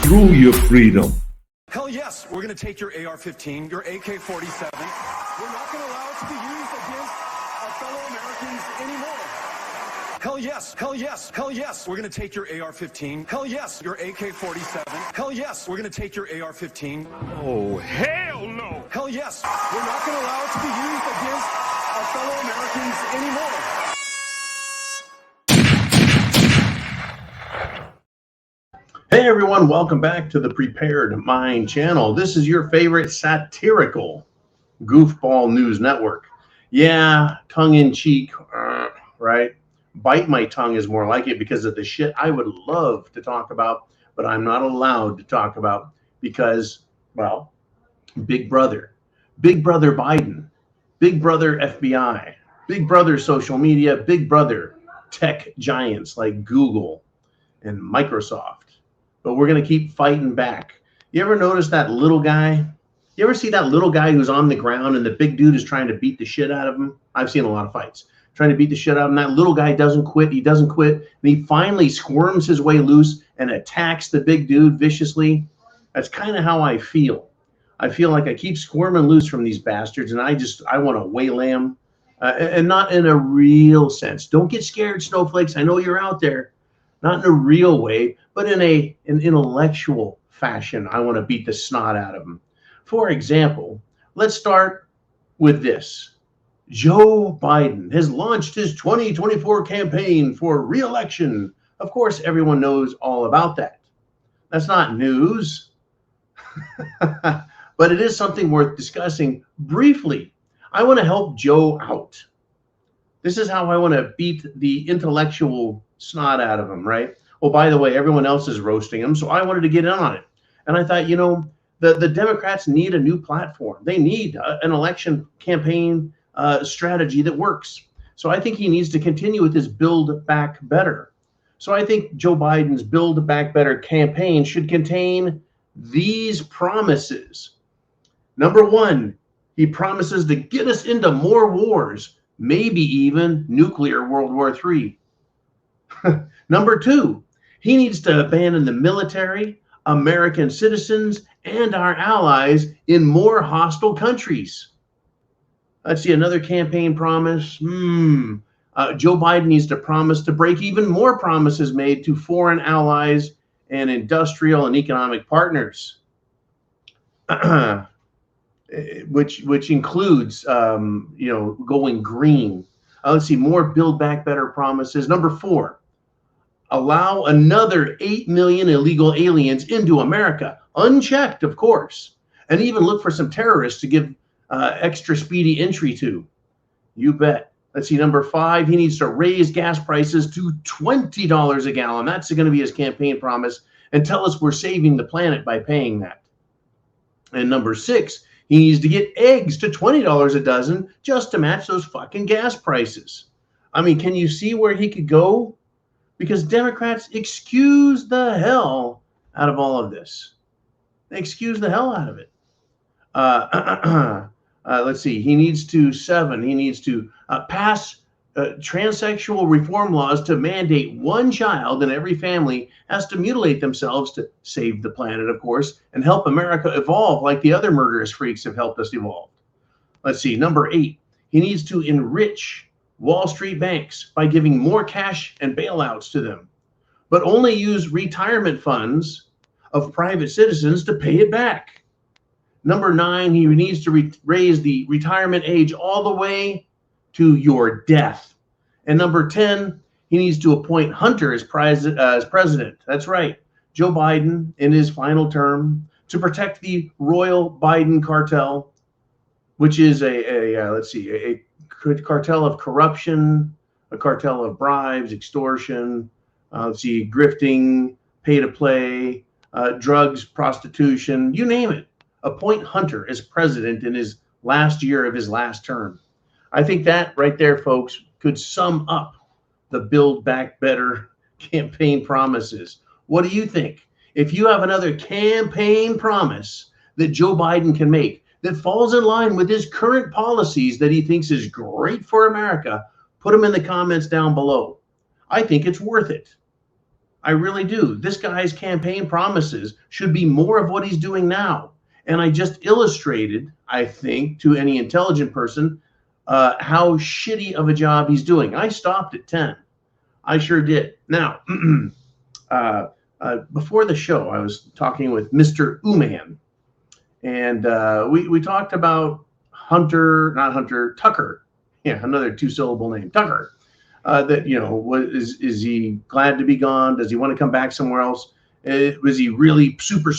through your freedom. Hell yes, we're going to take your AR-15, your AK-47. We're not going to allow it to be used against our fellow Americans anymore. Hell yes, hell yes, hell yes, we're going to take your AR-15. Hell yes, your AK-47. Hell yes, we're going to take your AR-15. Oh, hell no! Hell yes, we're not going to allow it to be used against our fellow Americans anymore. Hey everyone, welcome back to the Prepared Mind channel. This is your favorite satirical goofball news network. Yeah, tongue-in-cheek, right? Bite my tongue is more like it because of the shit I would love to talk about, but I'm not allowed to talk about because, well, Big Brother Biden, Big Brother FBI, Big Brother social media, Big Brother tech giants like Google and Microsoft. But we're going to keep fighting back. You ever notice that little guy? You ever see that little guy who's on the ground and the big dude is trying to beat the shit out of him? I've seen a lot of fights. Trying to beat the shit out of him. That little guy doesn't quit. He doesn't quit. And he finally squirms his way loose and attacks the big dude viciously. That's kind of how I feel. I feel like I keep squirming loose from these bastards and I want to waylay them. And not in a real sense. Don't get scared, snowflakes. I know you're out there. Not in a real way, but in an intellectual fashion. I want to beat the snot out of them. For example, let's start with this. Joe Biden has launched his 2024 campaign for re-election. Of course, everyone knows all about that. That's not news, but it is something worth discussing briefly. I want to help Joe out. This is how I want to beat the intellectual snot out of him, right? Oh, by the way, everyone else is roasting him, so I wanted to get in on it. And I thought, you know, the Democrats need a new platform. They need an election campaign strategy that works. So I think he needs to continue with his Build Back Better. So I think Joe Biden's Build Back Better campaign should contain these promises. Number one, he promises to get us into more wars, maybe even nuclear World War III. Number two, he needs to abandon the military, American citizens, and our allies in more hostile countries. Let's see, another campaign promise. Joe Biden needs to promise to break even more promises made to foreign allies and industrial and economic partners, which includes, going green. Let's see, more Build Back Better promises. Number four, allow another 8 million illegal aliens into America, unchecked, of course, and even look for some terrorists to give extra speedy entry to. You bet. Let's see, number five, he needs to raise gas prices to $20 a gallon. That's going to be his campaign promise, and tell us we're saving the planet by paying that. And number six, he needs to get eggs to $20 a dozen just to match those fucking gas prices. I mean, can you see where he could go? Because Democrats excuse the hell out of all of this. They excuse the hell out of it. Let's see. He needs to pass transsexual reform laws to mandate one child in every family has to mutilate themselves to save the planet, of course, and help America evolve like the other murderous freaks have helped us evolve. Let's see. Number eight, he needs to enrich Wall Street banks by giving more cash and bailouts to them, but only use retirement funds of private citizens to pay it back. Number nine, he needs to raise the retirement age all the way to your death. And number 10, he needs to appoint Hunter as president. That's right, Joe Biden in his final term, to protect the Royal Biden cartel, which is a cartel of corruption, a cartel of bribes, extortion, grifting, pay to play, drugs, prostitution, you name it. Appoint Hunter as president in his last year of his last term. I think that right there, folks, could sum up the Build Back Better campaign promises. What do you think? If you have another campaign promise that Joe Biden can make that falls in line with his current policies that he thinks is great for America, put them in the comments down below. I think it's worth it. I really do. This guy's campaign promises should be more of what he's doing now. And I just illustrated, I think, to any intelligent person, how shitty of a job he's doing. I stopped at 10. I sure did. Now, before the show, I was talking with Mr. Uman, and we talked about Tucker. Yeah, another two-syllable name, Tucker. That, you know, is he glad to be gone? Does he want to come back somewhere else? Was he really super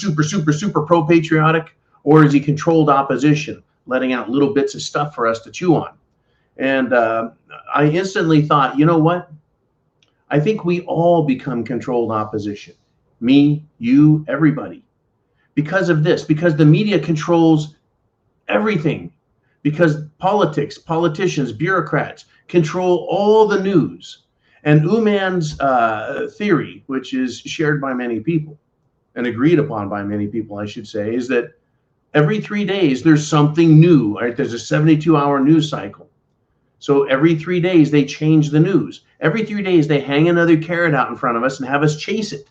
pro-patriotic, or is he controlled opposition, letting out little bits of stuff for us to chew on? And I instantly thought, you know what? I think we all become controlled opposition. Me, you, everybody. Because of this, because the media controls everything, because politicians, bureaucrats control all the news. And Uman's theory, which is shared by many people and agreed upon by many people, I should say, is that every 3 days there's something new, right? There's a 72-hour news cycle. So every 3 days they change the news. Every 3 days they hang another carrot out in front of us and have us chase it.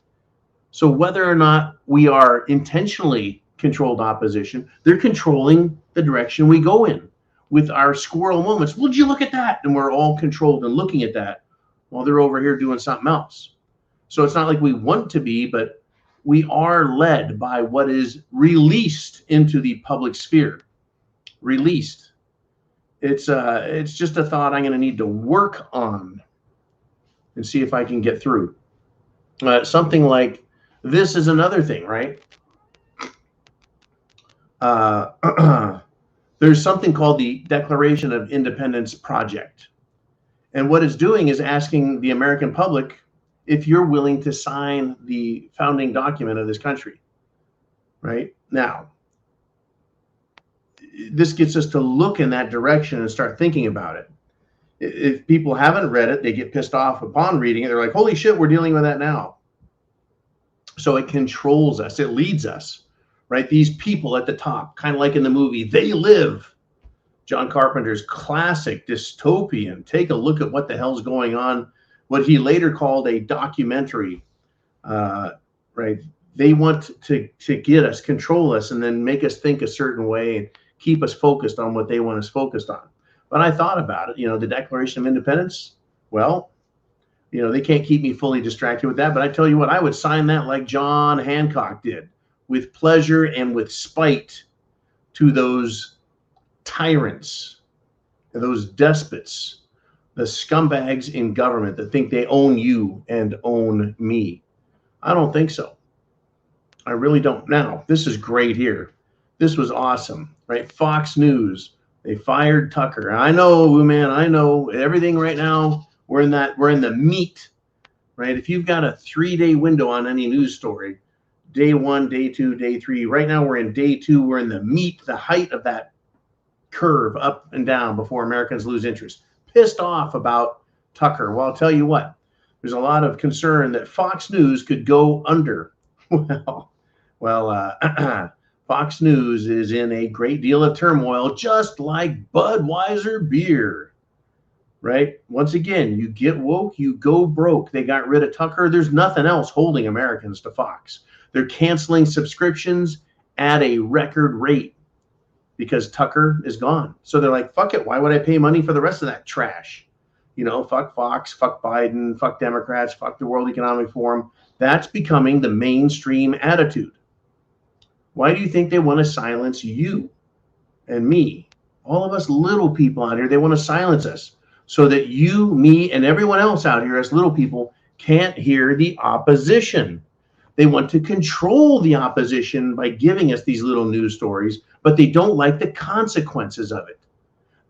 So whether or not we are intentionally controlled opposition, they're controlling the direction we go in with our squirrel moments. Would you look at that? And we're all controlled and looking at that while they're over here doing something else. So it's not like we want to be, but we are led by what is released into the public sphere. Released. It's just a thought I'm going to need to work on and see if I can get through. Something like this is another thing, right? There's something called the Declaration of Independence Project. And what it's doing is asking the American public if you're willing to sign the founding document of this country, right? Now, this gets us to look in that direction and start thinking about it. If people haven't read it, they get pissed off upon reading it. They're like, holy shit, we're dealing with that now. So it controls us. It leads us, right? These people at the top, kind of like in the movie, They Live, John Carpenter's classic dystopian. Take a look at what the hell's going on. What he later called a documentary, right? They want to get us, control us, and then make us think a certain way and keep us focused on what they want us focused on. But I thought about it, you know, the Declaration of Independence, well, you know, they can't keep me fully distracted with that. But I tell you what, I would sign that like John Hancock did, with pleasure and with spite to those tyrants, those despots, the scumbags in government that think they own you and own me. I don't think so. I really don't. Now, this is great here. This was awesome, right? Fox News, they fired Tucker. I know, man, I know everything right now. We're in the meat, right? If you've got a 3-day window on any news story, day 1, day 2, day 3, right now we're in day 2. We're in the meat, the height of that curve up and down before Americans lose interest. Pissed off about Tucker. Well, I'll tell you what, there's a lot of concern that Fox News could go under. Well, Fox News is in a great deal of turmoil, just like Budweiser beer. Right? Once again, you get woke, you go broke. They got rid of Tucker. There's nothing else holding Americans to Fox. They're canceling subscriptions at a record rate because Tucker is gone. So they're like, fuck it. Why would I pay money for the rest of that trash? You know, fuck Fox, fuck Biden, fuck Democrats, fuck the World Economic Forum. That's becoming the mainstream attitude. Why do you think they want to silence you and me? All of us little people out here, they want to silence us, so that you, me, and everyone else out here as little people can't hear the opposition. They want to control the opposition by giving us these little news stories, but they don't like the consequences of it.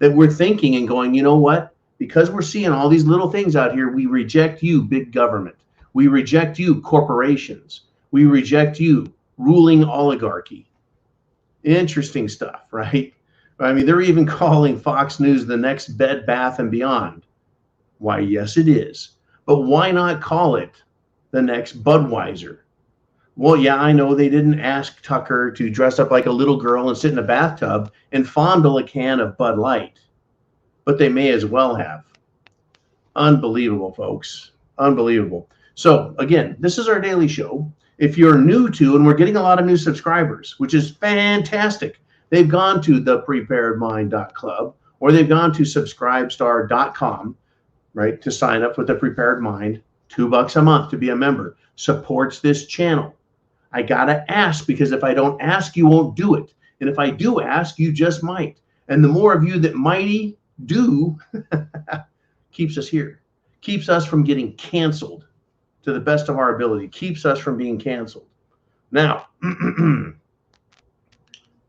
That we're thinking and going, you know what? Because we're seeing all these little things out here, we reject you, big government. We reject you, corporations. We reject you, ruling oligarchy. Interesting stuff, right? I mean, they're even calling Fox News the next Bed Bath & Beyond. Why, yes, it is. But why not call it the next Budweiser? Well, yeah, I know they didn't ask Tucker to dress up like a little girl and sit in a bathtub and fondle a can of Bud Light, but they may as well have. Unbelievable, folks. Unbelievable. So again, this is our daily show. If you're new to, and we're getting a lot of new subscribers, which is fantastic. They've gone to thepreparedmind.club or they've gone to subscribestar.com, right, to sign up with the Prepared Mind. $2 a month to be a member. Supports this channel. I gotta ask, because if I don't ask, you won't do it. And if I do ask, you just might. And the more of you that mighty do keeps us here, keeps us from getting canceled to the best of our ability, keeps us from being canceled. Now,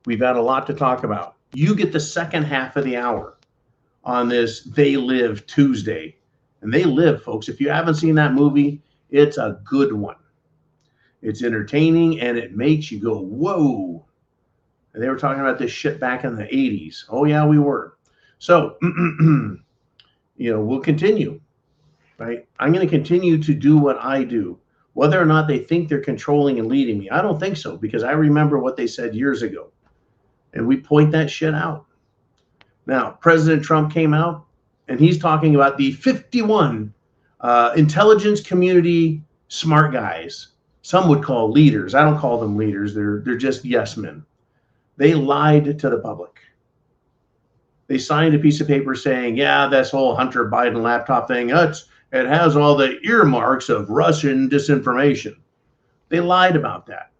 we've got a lot to talk about. You get the second half of the hour on this They Live Tuesday. And They Live, folks. If you haven't seen that movie, it's a good one. It's entertaining and it makes you go, whoa. And they were talking about this shit back in the 80s. Oh, yeah, we were. So, we'll continue, right? I'm going to continue to do what I do, whether or not they think they're controlling and leading me. I don't think so, because I remember what they said years ago. And we point that shit out. Now, President Trump came out and he's talking about the 51 intelligence community smart guys. Some would call leaders. I don't call them leaders. They're just yes men. They lied to the public. They signed a piece of paper saying, yeah, this whole Hunter Biden laptop thing, it has all the earmarks of Russian disinformation. They lied about that.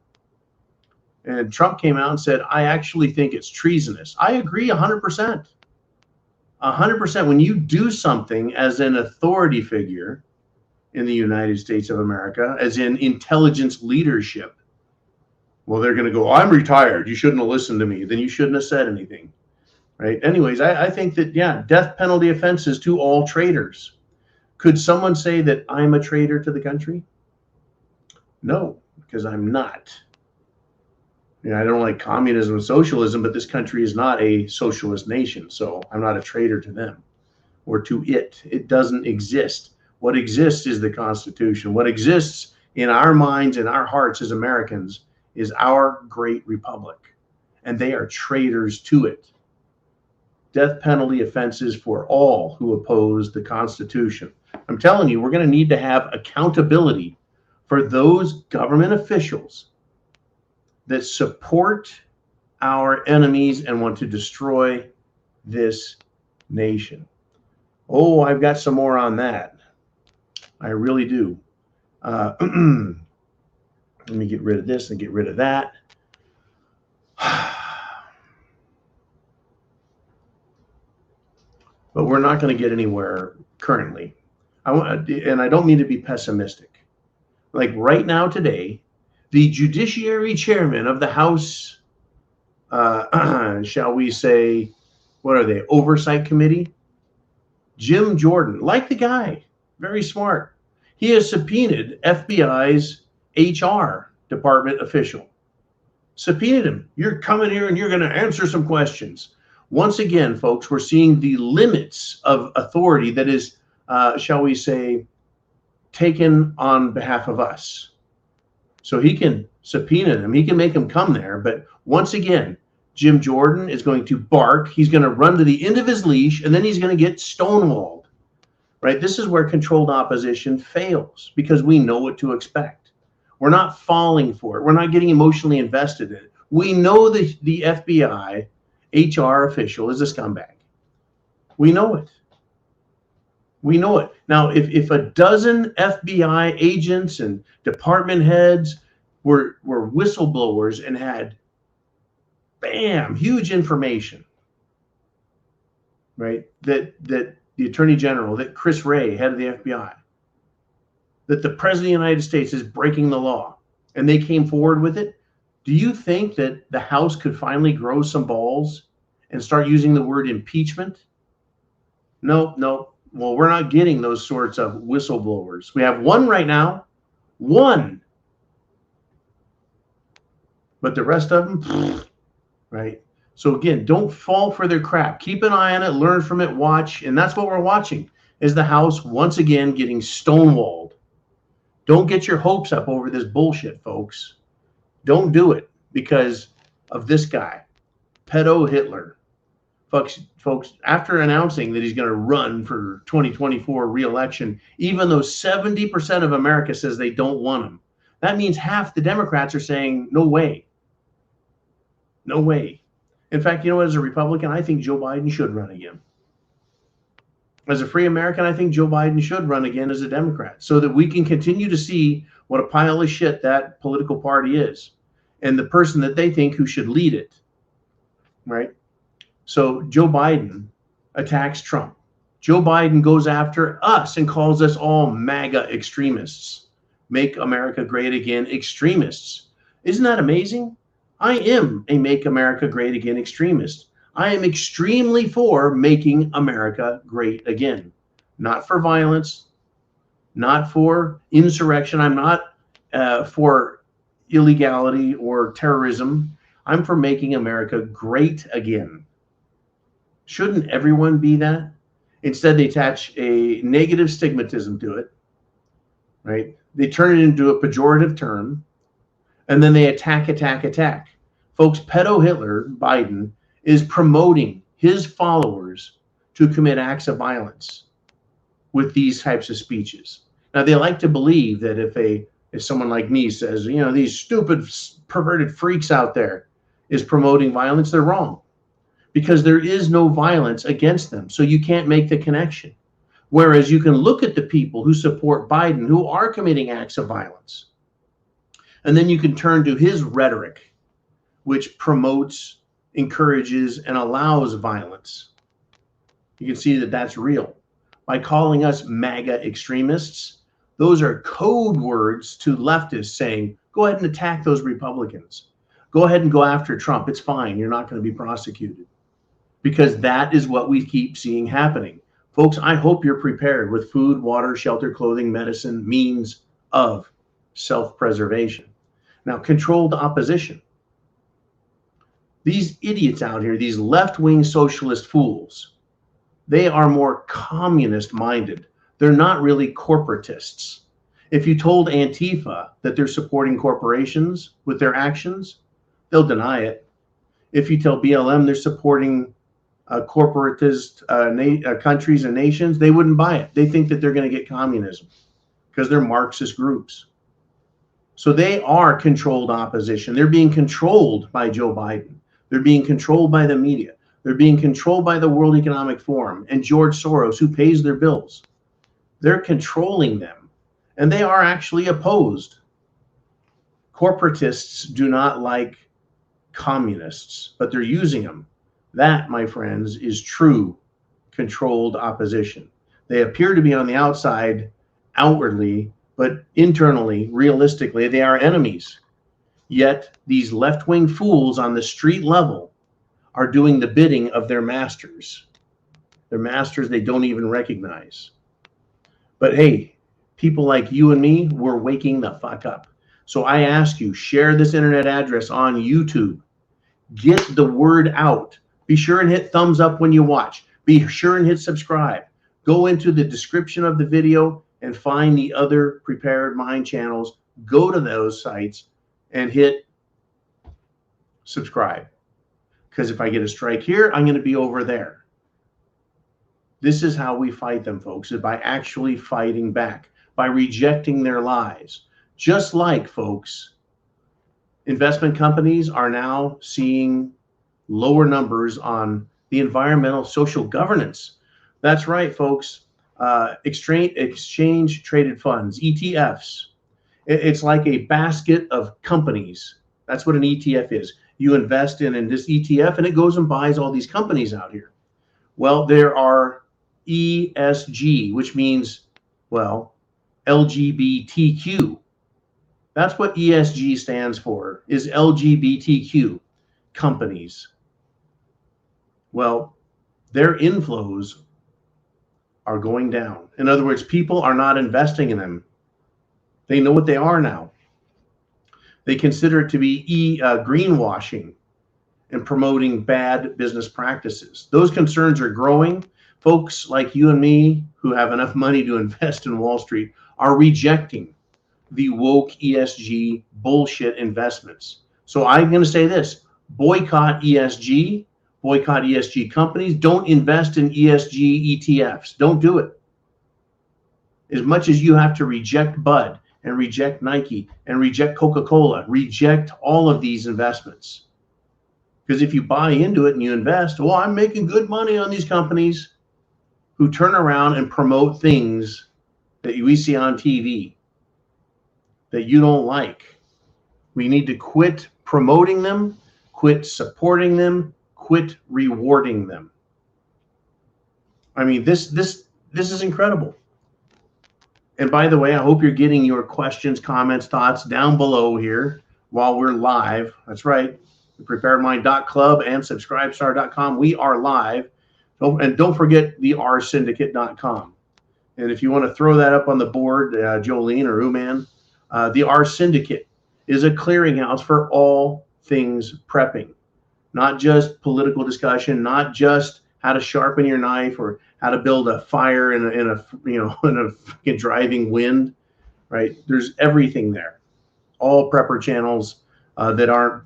And Trump came out and said, I actually think it's treasonous. I agree 100%. 100%. When you do something as an authority figure in the United States of America, as in intelligence leadership, well, they're going to go, I'm retired. You shouldn't have listened to me. Then you shouldn't have said anything. Right? Anyways, I think that, yeah, death penalty offenses to all traitors. Could someone say that I'm a traitor to the country? No, because I'm not. I don't like communism and socialism, but this country is not a socialist nation, so I'm not a traitor to them or to it. It doesn't exist. What exists is the Constitution. What exists in our minds and our hearts as Americans is our great republic, and they are traitors to it. Death penalty offenses for all who oppose the Constitution. I'm telling you, we're going to need to have accountability for those government officials that support our enemies and want to destroy this nation. Oh, I've got some more on that. I really do. Let me get rid of this and get rid of that. But we're not going to get anywhere currently. And I don't mean to be pessimistic. Like right now today, the Judiciary Chairman of the House, shall we say, what are they, Oversight Committee? Jim Jordan, like the guy, very smart. He has subpoenaed FBI's HR department official. Subpoenaed him. You're coming here and you're going to answer some questions. Once again, folks, we're seeing the limits of authority that is, shall we say, taken on behalf of us. So he can subpoena them. He can make them come there. But once again, Jim Jordan is going to bark. He's going to run to the end of his leash, and then he's going to get stonewalled. Right? This is where controlled opposition fails, because we know what to expect. We're not falling for it. We're not getting emotionally invested in it. We know the FBI HR official is a scumbag. We know it. We know it. Now, if a dozen FBI agents and department heads were whistleblowers and had, bam, huge information, right, that the Attorney General, that Chris Wray, head of the FBI, that the President of the United States is breaking the law, and they came forward with it, do you think that the House could finally grow some balls and start using the word impeachment? No. Well, we're not getting those sorts of whistleblowers. We have one right now, one. But the rest of them, right? So again, don't fall for their crap. Keep an eye on it, learn from it, watch. And that's what we're watching, is the House once again getting stonewalled. Don't get your hopes up over this bullshit, folks. Don't do it because of this guy, pedo Hitler. Folks, after announcing that he's going to run for 2024 re-election, even though 70% of America says they don't want him, that means half the Democrats are saying, no way. No way. In fact, you know what, as a Republican, I think Joe Biden should run again. As a free American, I think Joe Biden should run again as a Democrat so that we can continue to see what a pile of shit that political party is and the person that they think who should lead it, right? So Joe Biden attacks Trump. Joe Biden goes after us and calls us all MAGA extremists. Make America Great Again extremists. Isn't that amazing? I am a Make America Great Again extremist. I am extremely for making America great again. Not for violence, not for insurrection. I'm not for illegality or terrorism. I'm for making America great again. Shouldn't everyone be that? Instead, they attach a negative stigmatism to it, right? They turn it into a pejorative term, and then they attack. Folks, pedo Hitler, Biden, is promoting his followers to commit acts of violence with these types of speeches. Now, they like to believe that if someone like me says, you know, these stupid, perverted freaks out there is promoting violence, they're wrong. Because there is no violence against them. So you can't make the connection. Whereas you can look at the people who support Biden who are committing acts of violence. And then you can turn to his rhetoric, which promotes, encourages, and allows violence. You can see that that's real. By calling us MAGA extremists, those are code words to leftists saying, go ahead and attack those Republicans. Go ahead and go after Trump. It's fine. You're not going to be prosecuted. Because that is what we keep seeing happening. Folks, I hope you're prepared with food, water, shelter, clothing, medicine, means of self-preservation. Now, controlled opposition. These idiots out here, these left-wing socialist fools, they are more communist-minded. They're not really corporatists. If you told Antifa that they're supporting corporations with their actions, they'll deny it. If you tell BLM they're supporting corporatist countries and nations, they wouldn't buy it. They think that they're going to get communism because they're Marxist groups. So they are controlled opposition. They're being controlled by Joe Biden. They're being controlled by the media. They're being controlled by the World Economic Forum and George Soros, who pays their bills. They're controlling them, and they are actually opposed. Corporatists do not like communists, but they're using them. That, my friends, is true controlled opposition. They appear to be on the outside outwardly, but internally, realistically, they are enemies. Yet these left-wing fools on the street level are doing the bidding of their masters. Their masters they don't even recognize. But hey, people like you and me, we're waking the fuck up. So I ask you, share this internet address on YouTube. Get the word out. Be sure and hit thumbs up when you watch. Be sure and hit subscribe. Go into the description of the video and find the other Prepared Mind channels. Go to those sites and hit subscribe. Because if I get a strike here, I'm going to be over there. This is how we fight them, folks, is by actually fighting back, by rejecting their lies. Just like, folks, investment companies are now seeing lower numbers on the environmental social governance. That's right, folks. Exchange traded funds, ETFs. It's like a basket of companies. That's what an ETF is. You invest in this ETF and it goes and buys all these companies out here. Well, there are ESG, which means, well, LGBTQ. That's what ESG stands for, is LGBTQ companies. Well, their inflows are going down. In other words, people are not investing in them. They know what they are now. They consider it to be greenwashing and promoting bad business practices. Those concerns are growing. Folks like you and me who have enough money to invest in Wall Street are rejecting the woke ESG bullshit investments. So I'm going to say this, boycott ESG boycott ESG companies. Don't invest in ESG ETFs. Don't do it. As much as you have to reject Bud and reject Nike and reject Coca-Cola, reject all of these investments. Because if you buy into it and you invest, well, I'm making good money on these companies who turn around and promote things that we see on TV that you don't like. We need to quit promoting them, quit supporting them, quit rewarding them. I mean, this is incredible. And by the way, I hope you're getting your questions, comments, thoughts down below here while we're live. That's right, thepreparedmind.club and subscribestar.com. We are live. And don't forget theRsyndicate.com. And if you want to throw that up on the board, Jolene or Uman, the R Syndicate is a clearinghouse for all things prepping, not just political discussion, not just how to sharpen your knife or how to build a fire in a fucking driving wind, right? There's everything there. All prepper channels that aren't,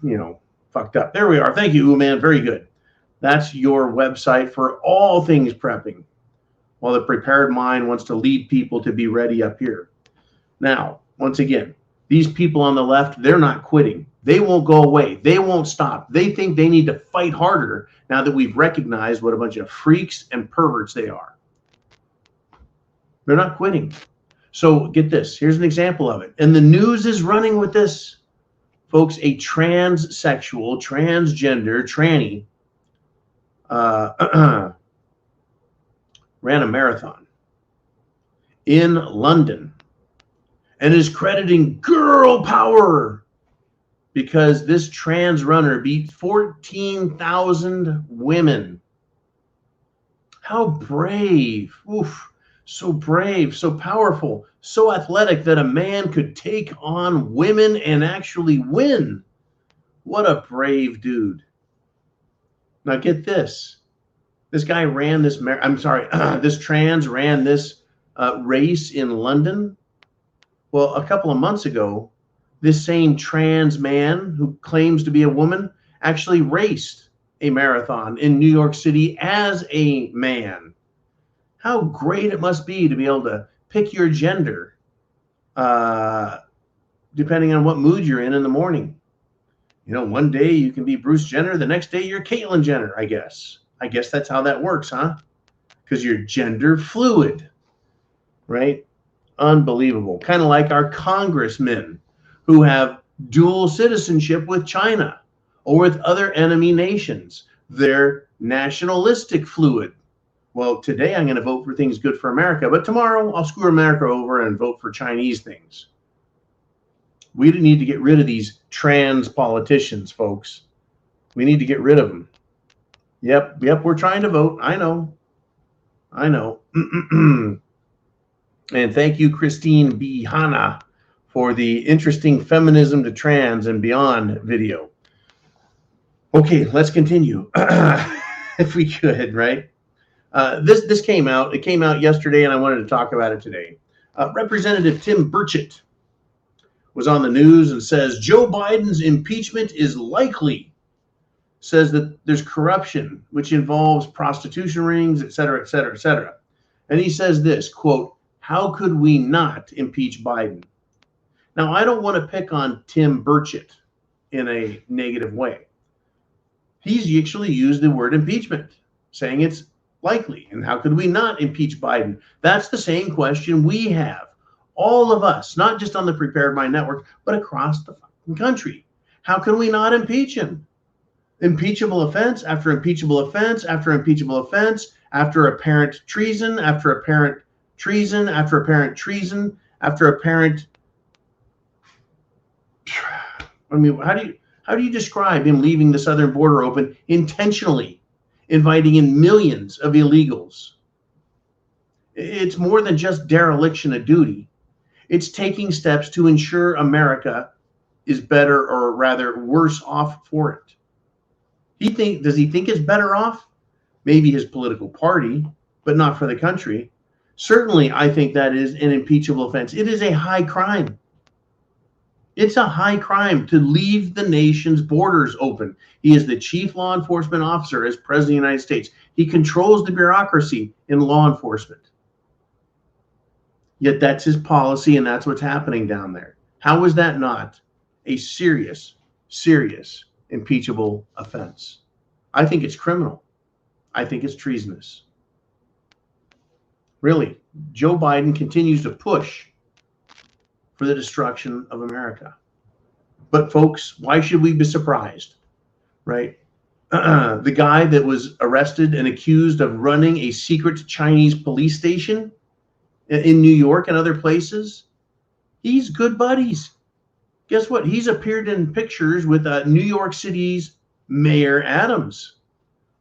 fucked up. There we are. Thank you, Uman. Very good. That's your website for all things prepping. While the Prepared Mind wants to lead people to be ready up here. Now, once again, these people on the left, they're not quitting. They won't go away. They won't stop. They think they need to fight harder now that we've recognized what a bunch of freaks and perverts they are. They're not quitting. So get this. Here's an example of it. And the news is running with this. Folks, a transsexual, transgender, tranny ran a marathon in London and is crediting girl power because this trans runner beat 14,000 women. How brave. Oof. So brave, so powerful, so athletic that a man could take on women and actually win. What a brave dude. Now get this. This guy ran this, this trans ran this race in London. Well, a couple of months ago, this same trans man who claims to be a woman actually raced a marathon in New York City as a man. How great it must be to be able to pick your gender depending on what mood you're in the morning. One day you can be Bruce Jenner, the next day you're Caitlyn Jenner, I guess. I guess that's how that works, huh? Because you're gender fluid, right? Unbelievable. Kind of like our congressmen who have dual citizenship with China or with other enemy nations. They're nationalistic fluid. Well, today I'm going to vote for things good for America, but tomorrow I'll screw America over and vote for Chinese things. We need to get rid of these trans politicians, folks. We need to get rid of them. Yep, we're trying to vote. I know. And thank you, Christine B. Hanna, for the interesting Feminism to Trans and Beyond video. Okay, let's continue. If we could, right? This came out. It came out yesterday, and I wanted to talk about it today. Representative Tim Burchett was on the news and says Joe Biden's impeachment is likely. Says that there's corruption, which involves prostitution rings, et cetera, et cetera, et cetera. And he says this, quote, how could we not impeach Biden? Now, I don't want to pick on Tim Burchett in a negative way. He's actually used the word impeachment, saying it's likely. And how could we not impeach Biden? That's the same question we have. All of us, not just on the Prepared Mind Network, but across the fucking country. How can we not impeach him? Impeachable offense after impeachable offense after impeachable offense after apparent treason after apparent treason after apparent treason after apparent. I mean, how do you describe him leaving the southern border open intentionally, inviting in millions of illegals? It's more than just dereliction of duty. It's taking steps to ensure America is better, or rather worse off for it. Does he think it's better off? Maybe his political party, but not for the country. Certainly, I think that is an impeachable offense. It is a high crime. It's a high crime to leave the nation's borders open. He is the chief law enforcement officer as president of the United States. He controls the bureaucracy in law enforcement. Yet that's his policy, and that's what's happening down there. How is that not a serious, serious impeachable offense? I think it's criminal. I think it's treasonous. Really, Joe Biden continues to push for the destruction of America. But folks, why should we be surprised, right? The guy that was arrested and accused of running a secret Chinese police station in New York and other places, he's good buddies. Guess what? He's appeared in pictures with New York City's Mayor Adams.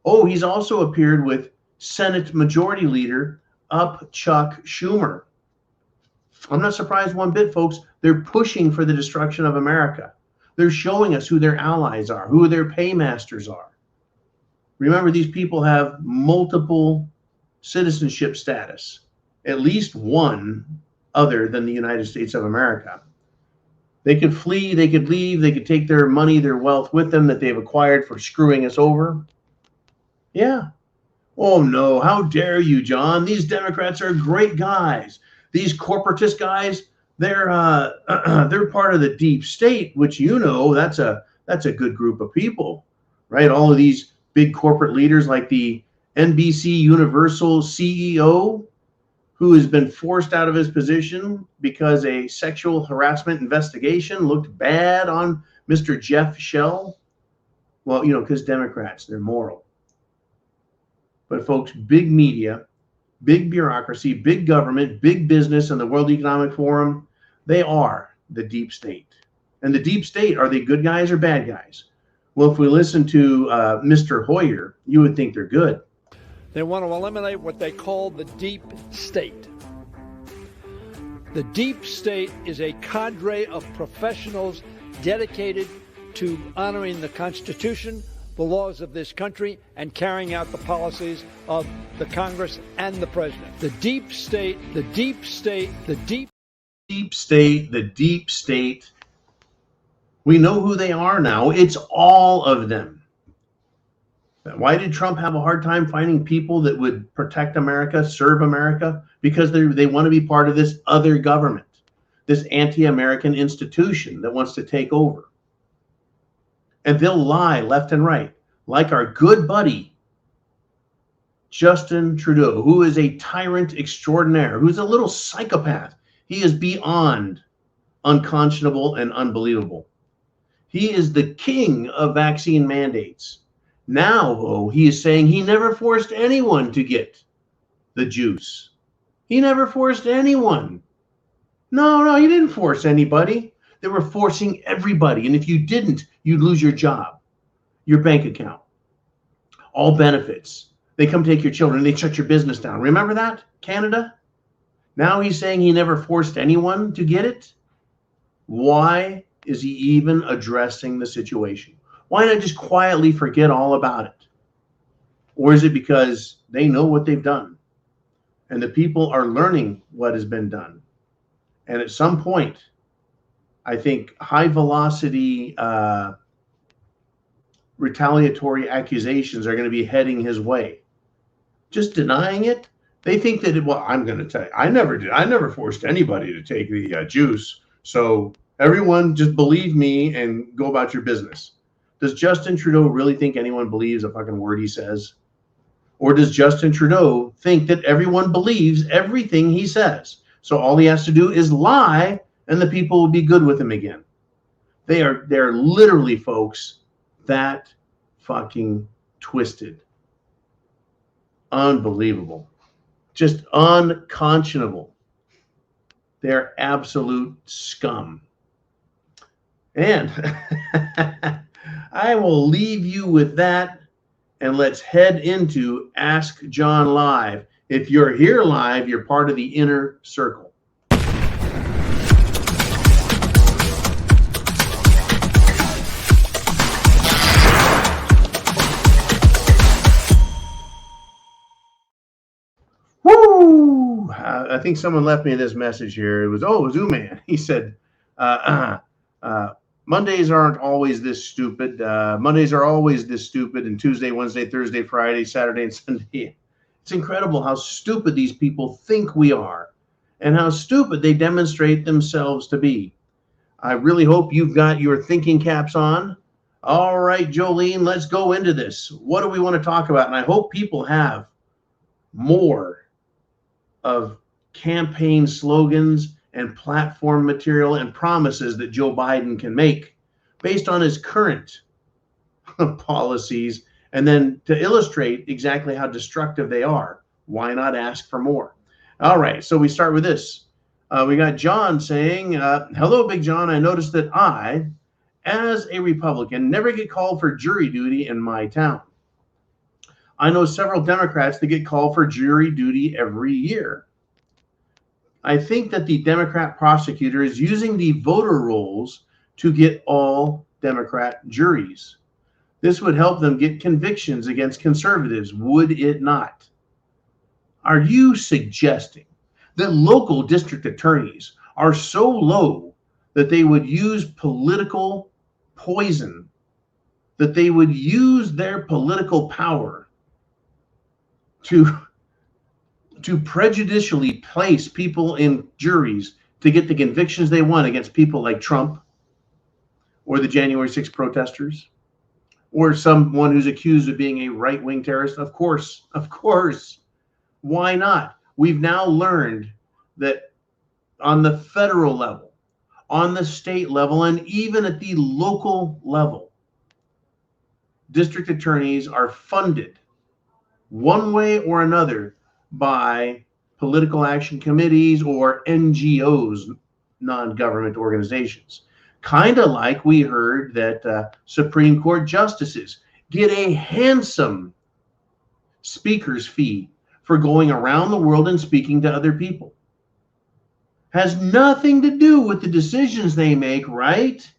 Oh, he's also appeared with Senate Majority Leader Chuck Schumer. I'm not surprised one bit, folks. They're pushing for the destruction of America. They're showing us who their allies are, who their paymasters are. Remember, these people have multiple citizenship status, at least one other than the United States of America. They could flee, they could leave, they could take their money, their wealth with them that they've acquired for screwing us over. Yeah. Oh no, how dare you, John? These Democrats are great guys. These corporatist guys, they're part of the deep state, which that's a good group of people, right? All of these big corporate leaders like the NBC Universal CEO, who has been forced out of his position because a sexual harassment investigation looked bad on Mr. Jeff Shell. Well, because Democrats, they're moral. But folks, big media, big bureaucracy, big government, big business, and the World Economic Forum, they are the deep state. And the deep state, are they good guys or bad guys? Well, if we listen to Mr. Hoyer, you would think they're good. They want to eliminate what they call the deep state. The deep state is a cadre of professionals dedicated to honoring the Constitution, the laws of this country, and carrying out the policies of the Congress and the president. The deep state, the deep state, the deep state, the deep state. We know who they are now. It's all of them. Why did Trump have a hard time finding people that would protect America, serve America? Because they want to be part of this other government, this anti-American institution that wants to take over. And they'll lie left and right, like our good buddy, Justin Trudeau, who is a tyrant extraordinaire, who's a little psychopath. He is beyond unconscionable and unbelievable. He is the king of vaccine mandates. Now, though, he is saying he never forced anyone to get the juice. He never forced anyone. No, he didn't force anybody. They were forcing everybody. And if you didn't, you'd lose your job, your bank account, all benefits. They come take your children, they shut your business down. Remember that, Canada? Now he's saying he never forced anyone to get it. Why is he even addressing the situation? Why not just quietly forget all about it? Or is it because they know what they've done and the people are learning what has been done? And at some point, I think high velocity retaliatory accusations are going to be heading his way. Just denying it. They think that, I'm going to tell you, I never did. I never forced anybody to take the juice. So everyone just believe me and go about your business. Does Justin Trudeau really think anyone believes a fucking word he says? Or does Justin Trudeau think that everyone believes everything he says? So all he has to do is lie and the people will be good with him again. They're literally, folks, that fucking twisted. Unbelievable. Just unconscionable. They're absolute scum. And I will leave you with that, and let's head into Ask John Live. If you're here live, you're part of the inner circle. I think someone left me this message here. It was Uman. He said, Mondays aren't always this stupid. Mondays are always this stupid, and Tuesday, Wednesday, Thursday, Friday, Saturday, and Sunday. It's incredible how stupid these people think we are and how stupid they demonstrate themselves to be. I really hope you've got your thinking caps on. All right, Jolene, let's go into this. What do we want to talk about? And I hope people have more of campaign slogans and platform material and promises that Joe Biden can make based on his current policies, and then to illustrate exactly how destructive they are. Why not ask for more? All right, so we start with this. We got John saying, hello, Big John. I noticed that I, as a Republican, never get called for jury duty in my town. I know several Democrats that get called for jury duty every year. I think that the Democrat prosecutor is using the voter rolls to get all Democrat juries. This would help them get convictions against conservatives, would it not? Are you suggesting that local district attorneys are so low that they would use political poison, that they would use their political power to prejudicially place people in juries to get the convictions they want against people like Trump or the January 6th protesters or someone who's accused of being a right-wing terrorist? Of course. Why not? We've now learned that on the federal level, on the state level, and even at the local level, district attorneys are funded one way or another by political action committees or NGOs, non-government organizations. Kind of like we heard that Supreme Court justices get a handsome speaker's fee for going around the world and speaking to other people. Has nothing to do with the decisions they make, right?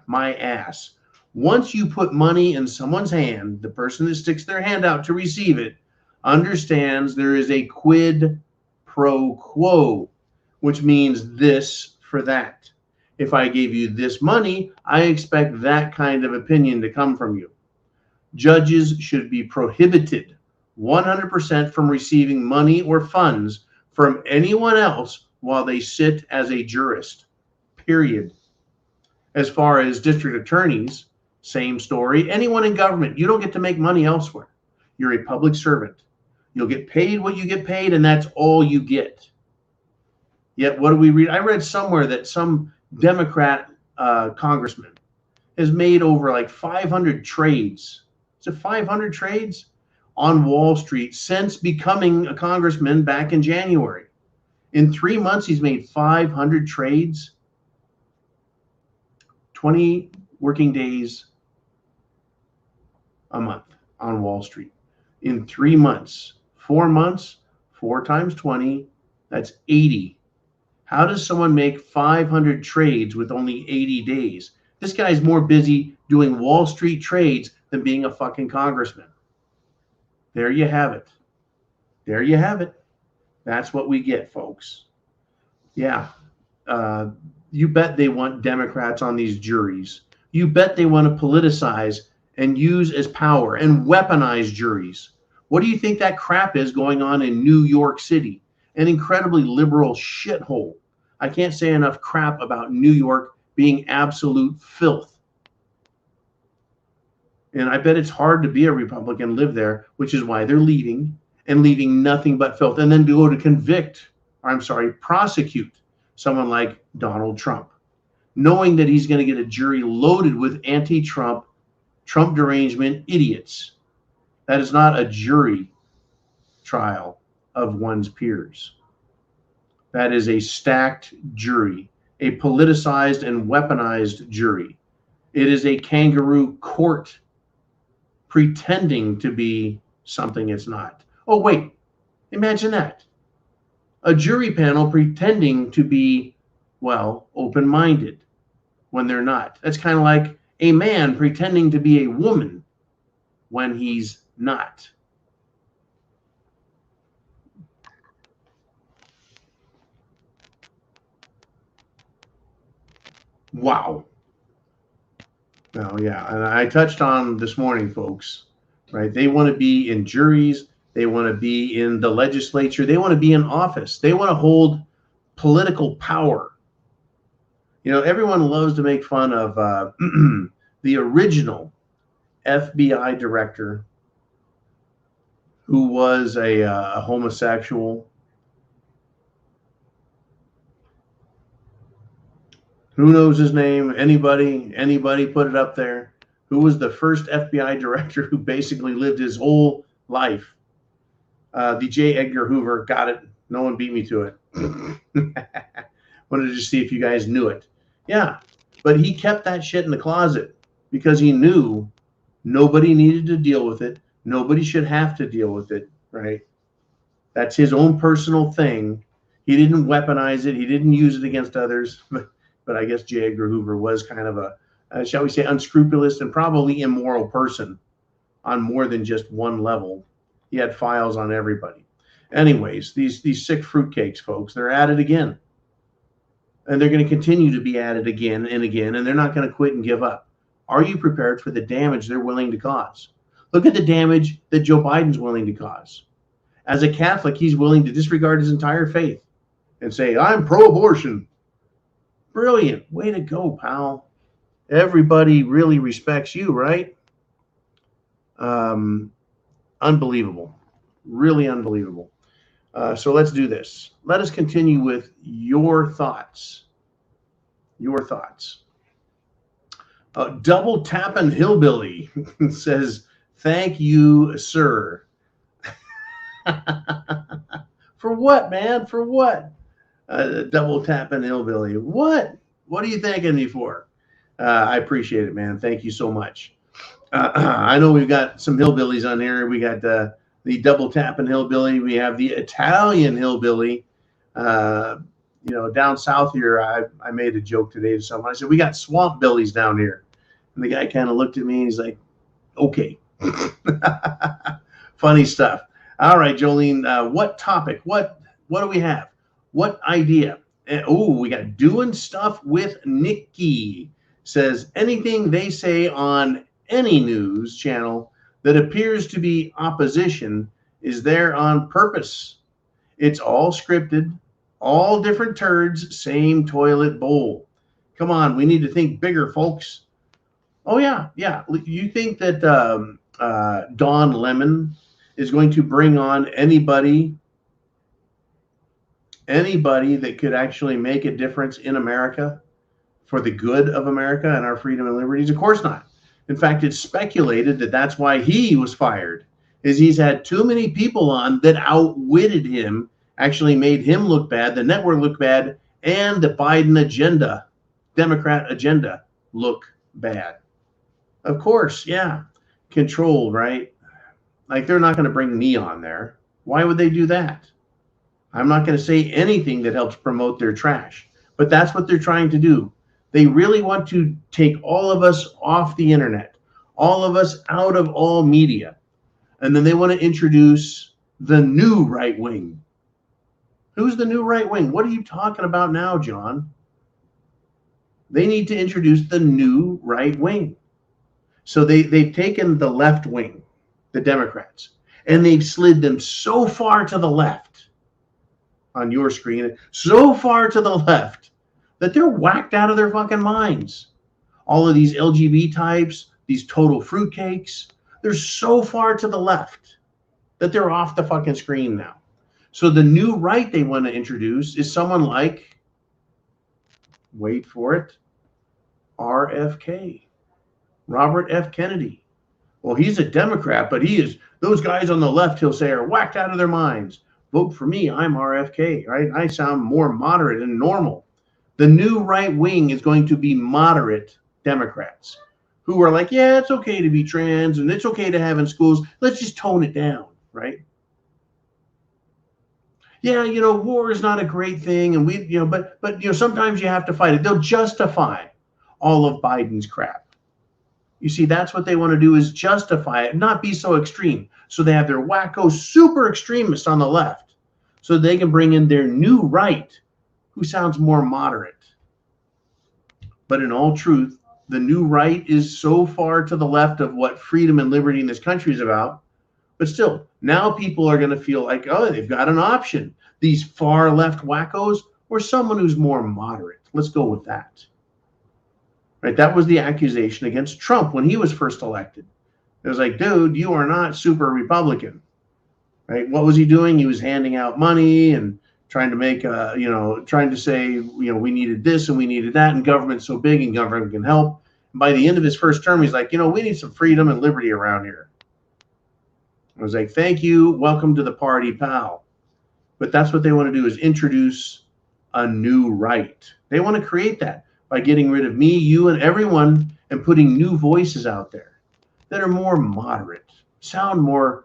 My ass. Once you put money in someone's hand, the person that sticks their hand out to receive it understands there is a quid pro quo, which means this for that. If I gave you this money, I expect that kind of opinion to come from you. Judges should be prohibited 100% from receiving money or funds from anyone else while they sit as a jurist, period. As far as district attorneys, same story. Anyone in government, you don't get to make money elsewhere. You're a public servant. You'll get paid what you get paid, and that's all you get. Yet what do we read? I read somewhere that some Democrat congressman has made over like 500 trades. Is it 500 trades on Wall Street since becoming a congressman back in January? In 3 months, he's made 500 trades, 20 working days a month on Wall Street. In 3 months, 4 months, 4 times 20, that's 80. How does someone make 500 trades with only 80 days? This guy's more busy doing Wall Street trades than being a fucking congressman. There you have it. There you have it. That's what we get, folks. Yeah. You bet they want Democrats on these juries. You bet they want to politicize and use as power and weaponize juries. What do you think that crap is going on in New York City? An incredibly liberal shithole. I can't say enough crap about New York being absolute filth. And I bet it's hard to be a Republican, live there, which is why they're leaving and leaving nothing but filth. And then to go to prosecute someone like Donald Trump, knowing that he's going to get a jury loaded with anti-Trump, Trump derangement idiots. That is not a jury trial of one's peers. That is a stacked jury, a politicized and weaponized jury. It is a kangaroo court pretending to be something it's not. Oh, wait, imagine that. A jury panel pretending to be, well, open-minded when they're not. That's kind of like a man pretending to be a woman when he's not. Wow. Oh, yeah. And I touched on this morning, folks, right? They want to be in juries. They want to be in the legislature. They want to be in office. They want to hold political power. You know, everyone loves to make fun of the original FBI director who was a homosexual. Who knows his name? Anybody? Anybody put it up there? Who was the first FBI director who basically lived his whole life? The J. Edgar Hoover. Got it. No one beat me to it. Wanted to just see if you guys knew it. Yeah, but he kept that shit in the closet because he knew nobody needed to deal with it. Nobody should have to deal with it, right? That's his own personal thing. He didn't weaponize it. He didn't use it against others. But I guess J. Edgar Hoover was kind of a, shall we say, unscrupulous and probably immoral person on more than just one level. He had files on everybody. Anyways, these sick fruitcakes, folks, they're at it again. And they're going to continue to be at it again and again, and they're not going to quit and give up. Are you prepared for the damage they're willing to cause? Look at the damage that Joe Biden's willing to cause. As a Catholic, he's willing to disregard his entire faith and say, I'm pro-abortion. Brilliant. Way to go, pal. Everybody really respects you, right? Unbelievable. Really unbelievable. So let's do this. Let us continue with your thoughts. Your thoughts. Double Tappin' Hillbilly says, thank you, sir. For what, man? For what? Double Tappin' Hillbilly. What? What are you thanking me for? I appreciate it, man. Thank you so much. I know we've got some hillbillies on here. We got the Double Tappin' Hillbilly. We have the Italian Hillbilly. You know, down south here, I made a joke today to someone. I said, we got swamp billies down here. And the guy kind of looked at me and he's like, okay. Funny stuff. All right, Jolene, what topic? What do we have? What idea? Oh, we got doing stuff with Nikki. Says anything they say on any news channel that appears to be opposition is there on purpose. It's all scripted, all different turds, same toilet bowl. Come on, we need to think bigger, folks. Oh, yeah. You think that Don Lemon is going to bring on anybody that could actually make a difference in America for the good of America and our freedom and liberties? Of course not. In fact, it's speculated that that's why he was fired, is he's had too many people on that outwitted him, actually made him look bad, the network look bad, and the Biden agenda, Democrat agenda, look bad. Of course, yeah. Controlled, right? Like, they're not going to bring me on there. Why would they do that? I'm not going to say anything that helps promote their trash. But that's what they're trying to do. They really want to take all of us off the internet, all of us out of all media. And then they want to introduce the new right wing. Who's the new right wing? What are you talking about now, John? They need to introduce the new right wing. So they've taken the left wing, the Democrats, and they've slid them so far to the left on your screen, so far to the left that they're whacked out of their fucking minds. All of these LGBT types, these total fruitcakes, they're so far to the left that they're off the fucking screen now. So the new right they want to introduce is someone like, wait for it, RFK. Robert F. Kennedy. Well, he's a Democrat, but he is, those guys on the left, he'll say, are whacked out of their minds. Vote for me, I'm RFK, right? I sound more moderate and normal. The new right wing is going to be moderate Democrats who are like, yeah, it's okay to be trans and it's okay to have in schools. Let's just tone it down, right? Yeah, you know, war is not a great thing. And we, you know, but you know, sometimes you have to fight it. They'll justify all of Biden's crap. You see, that's what they want to do, is justify it, not be so extreme. So they have their wacko super extremists on the left so they can bring in their new right who sounds more moderate. But in all truth, the new right is so far to the left of what freedom and liberty in this country is about. But still, now people are going to feel like, oh, they've got an option. These far left wackos or someone who's more moderate. Let's go with that. Right? That was the accusation against Trump when he was first elected. It was like, dude, you are not super Republican. Right? What was he doing? He was handing out money and trying to make, trying to say, we needed this and we needed that, and government's so big and government can help. And by the end of his first term, he's like, we need some freedom and liberty around here. I was like, thank you, welcome to the party, pal. But that's what they want to do, is introduce a new right. They want to create that by getting rid of me, you, and everyone, and putting new voices out there that are more moderate, sound more,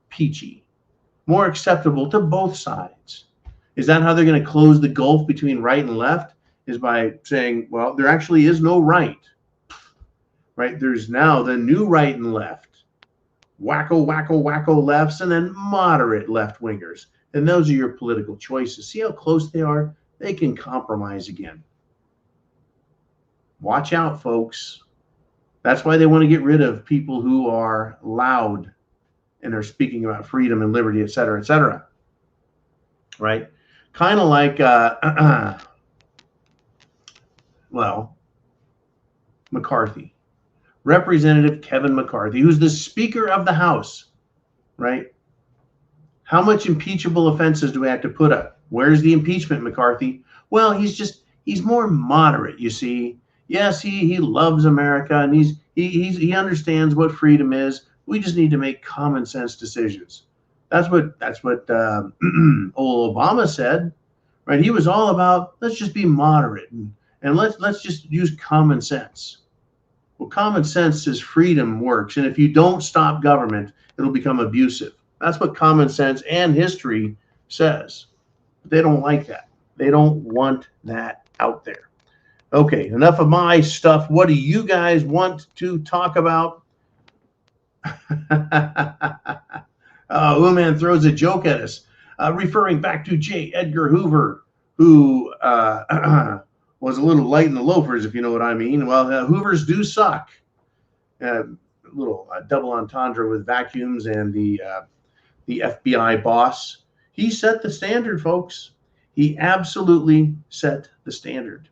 peachy, more acceptable to both sides. Is that how they're going to close the gulf between right and left? Is by saying, well, there actually is no right. Right? There's now the new right and left. Wacko, wacko, wacko lefts, and then moderate left-wingers. And those are your political choices. See how close they are? They can compromise again. Watch out, folks. That's why they want to get rid of people who are loud and are speaking about freedom and liberty, et cetera, et cetera. Right? Kind of like, McCarthy. Representative Kevin McCarthy, who's the Speaker of the House, right? How much impeachable offenses do we have to put up? Where's the impeachment, McCarthy? Well, he's more moderate, you see. Yes, he loves America and he understands what freedom is. We just need to make common sense decisions. That's what old Obama said, right? He was all about, let's just be moderate and let's just use common sense. Well, common sense says freedom works, and if you don't stop government, it'll become abusive. That's what common sense and history says. But they don't like that. They don't want that out there. Okay, enough of my stuff. What do you guys want to talk about? Uman throws a joke at us, referring back to J. Edgar Hoover, who was a little light in the loafers, if you know what I mean. Well, Hoovers do suck. A little double entendre with vacuums and the FBI boss. He set the standard, folks. He absolutely set the standard.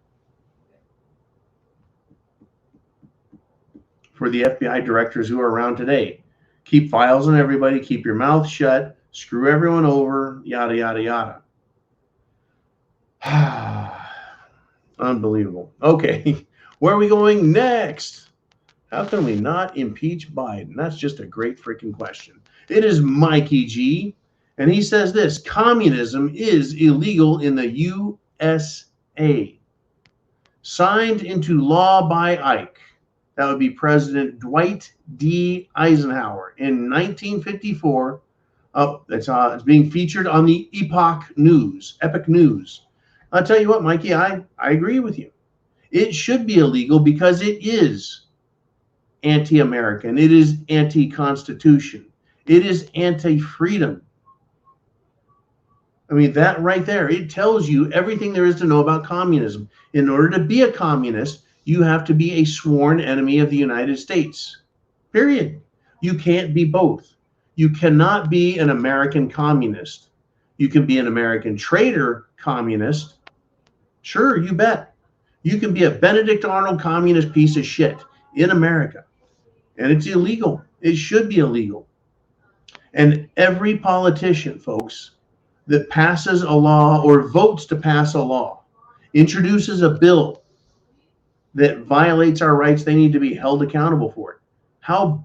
For the FBI directors who are around today, keep files on everybody, keep your mouth shut, screw everyone over, yada, yada, yada. Unbelievable. Okay, where are we going next? How can we not impeach Biden? That's just a great freaking question. It is Mikey G, and he says this: communism is illegal in the USA. Signed into law by Ike. That would be President Dwight D. Eisenhower in 1954. It's being featured on the Epoch News. I'll tell you what, Mikey, I agree with you. It should be illegal because it is anti-American. It is anti-Constitution. It is anti-freedom. I mean, that right there, it tells you everything there is to know about communism. In order to be a communist, you have to be a sworn enemy of the United States. Period. You can't be both. You cannot be an American communist. You can be an American traitor communist. Sure, you bet. You can be a Benedict Arnold communist piece of shit in America. And it's illegal. It should be illegal. And every politician, folks, that passes a law or votes to pass a law, introduces a bill that violates our rights, they need to be held accountable for it. How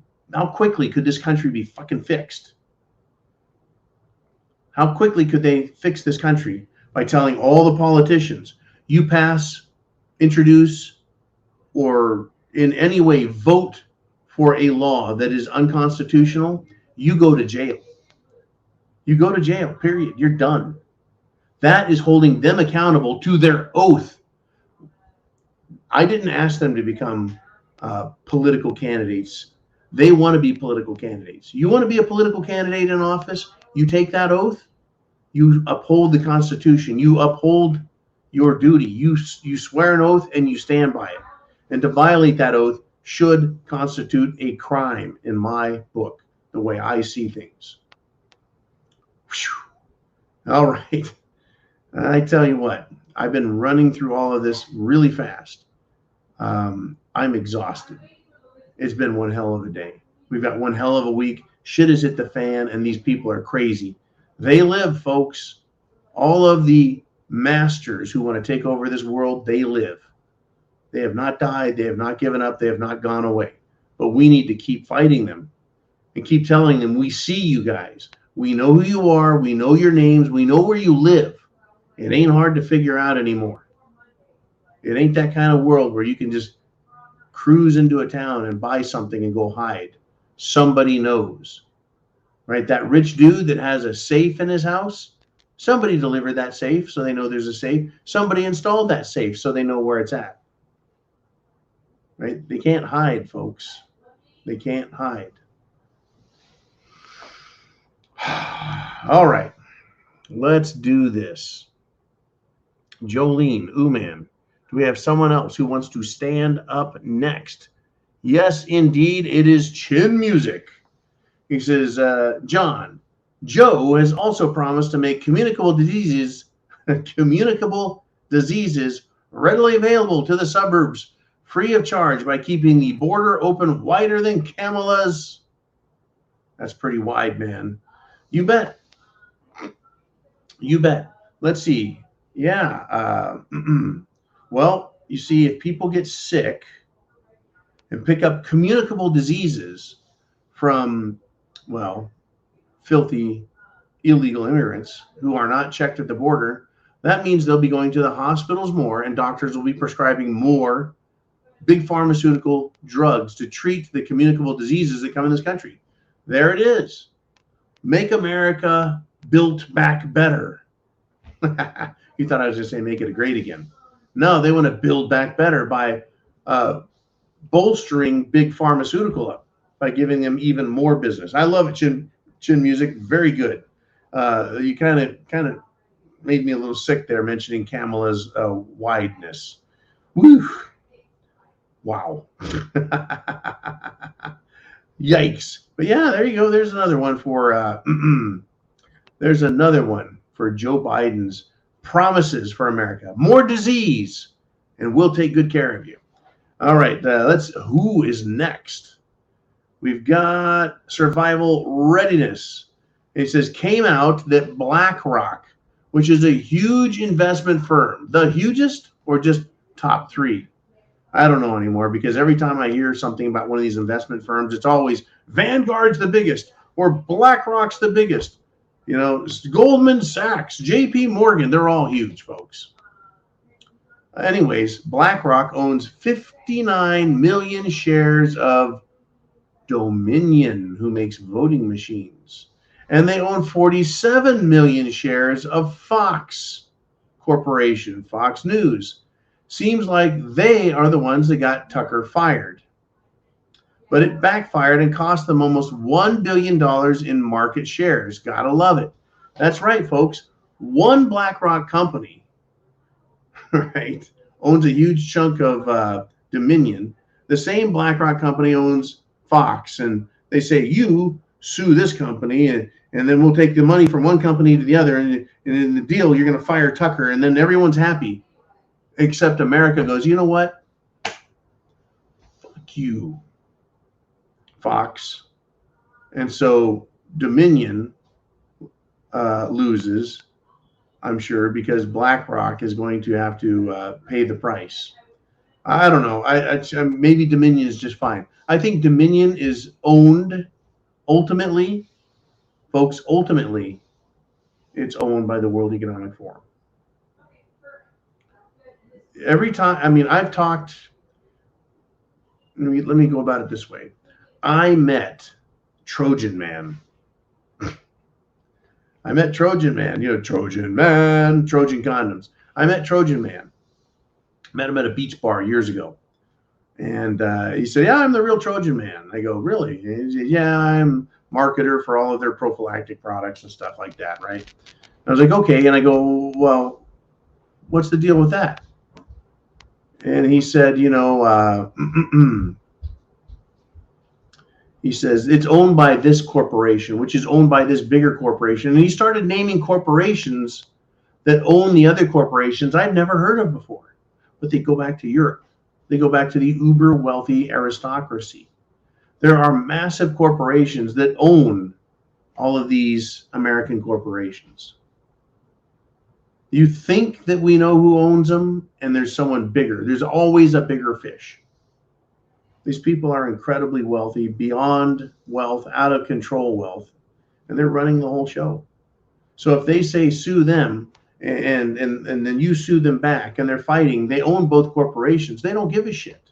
quickly could this country be fucking fixed? How quickly could they fix this country by telling all the politicians, you pass, introduce, or in any way vote for a law that is unconstitutional, you go to jail. You go to jail, period. You're done. That is holding them accountable to their oath. I didn't ask them to become political candidates. They want to be political candidates. You want to be a political candidate in office? You take that oath. You uphold the Constitution. You uphold your duty. You swear an oath and you stand by it. And to violate that oath should constitute a crime in my book, the way I see things. Whew. All right. I tell you what, I've been running through all of this really fast. I'm exhausted. It's been one hell of a day. We've got one hell of a week. Shit has hit the fan, and these people are crazy. They live, folks. All of the masters who want to take over this world, they live. They have not died. They have not given up. They have not gone away. But we need to keep fighting them and keep telling them, we see you guys. We know who you are. We know your names. We know where you live. It ain't hard to figure out anymore. It ain't that kind of world where you can just cruise into a town and buy something and go hide. Somebody knows, right? That rich dude that has a safe in his house, somebody delivered that safe so they know there's a safe. Somebody installed that safe so they know where it's at, right? They can't hide, folks. They can't hide. All right, let's do this. Jolene, man, do we have someone else who wants to stand up next? Yes, indeed, it is Chin Music. He says, John, Joe has also promised to make communicable diseases readily available to the suburbs, free of charge, by keeping the border open wider than Kamala's. That's pretty wide, man. You bet. You bet. Let's see. Yeah. Well, you see, if people get sick and pick up communicable diseases from, well, filthy, illegal immigrants who are not checked at the border, that means they'll be going to the hospitals more, and doctors will be prescribing more big pharmaceutical drugs to treat the communicable diseases that come in this country. There it is. Make America built back better. You thought I was going to say make it great again. No, they want to build back better by bolstering big pharmaceutical up, by giving them even more business. I love it, Chin Music. Very good. You kind of made me a little sick there mentioning Kamala's wideness. Woo! Wow. Yikes. But yeah, there you go. There's another one for there's another one for Joe Biden's promises for America. More disease, and we'll take good care of you. All right, who is next? We've got Survival Readiness. It says, came out that BlackRock, which is a huge investment firm, the hugest or just top three? I don't know anymore, because every time I hear something about one of these investment firms, it's always Vanguard's the biggest or BlackRock's the biggest. You know, Goldman Sachs, JP Morgan, they're all huge, folks. Anyways, BlackRock owns 59 million shares of Dominion, who makes voting machines. And they own 47 million shares of Fox Corporation, Fox News. Seems like they are the ones that got Tucker fired. But it backfired and cost them almost $1 billion in market shares. Gotta love it. That's right, folks. One BlackRock company, right, owns a huge chunk of Dominion. The same BlackRock company owns Fox, and they say, you sue this company, and then we'll take the money from one company to the other, and in the deal, you're going to fire Tucker, and then everyone's happy. Except America goes, you know what? Fuck you, Fox. And so Dominion loses, I'm sure, because BlackRock is going to have to pay the price. I don't know. Maybe Dominion is just fine. I think Dominion is owned, ultimately, folks, ultimately, it's owned by the World Economic Forum. Every time, I mean, I've talked, let me go about it this way. I met Trojan Man. I met Trojan Man, Trojan Man, Trojan condoms. I met Trojan Man. Met him at a beach bar years ago. And he said, yeah, I'm the real Trojan Man. I go, really? And he said, yeah, I'm marketer for all of their prophylactic products and stuff like that, right? I was like, okay. And I go, well, what's the deal with that? And he said, he says, it's owned by this corporation, which is owned by this bigger corporation. And he started naming corporations that own the other corporations I've never heard of before. But they go back to Europe. They go back to the uber wealthy aristocracy. There are massive corporations that own all of these American corporations. You think that we know who owns them, and there's someone bigger. There's always a bigger fish. These people are incredibly wealthy, beyond wealth, out of control wealth, and they're running the whole show. So if they say sue them, and then you sue them back, and they're fighting, they own both corporations. They don't give a shit.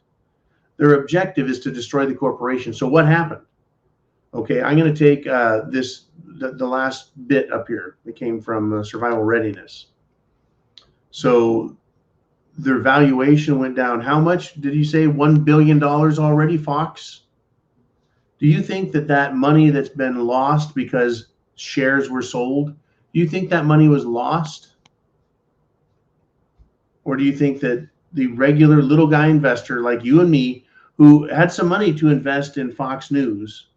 Their objective is to destroy the corporation. So what happened? Okay, I'm going to take the last bit up here. It came from Survival Readiness. So their valuation went down. How much did you say? $1 billion already, Fox? Do you think that money that's been lost because shares were sold, do you think that money was lost? Or do you think that the regular little guy investor like you and me, who had some money to invest in Fox News,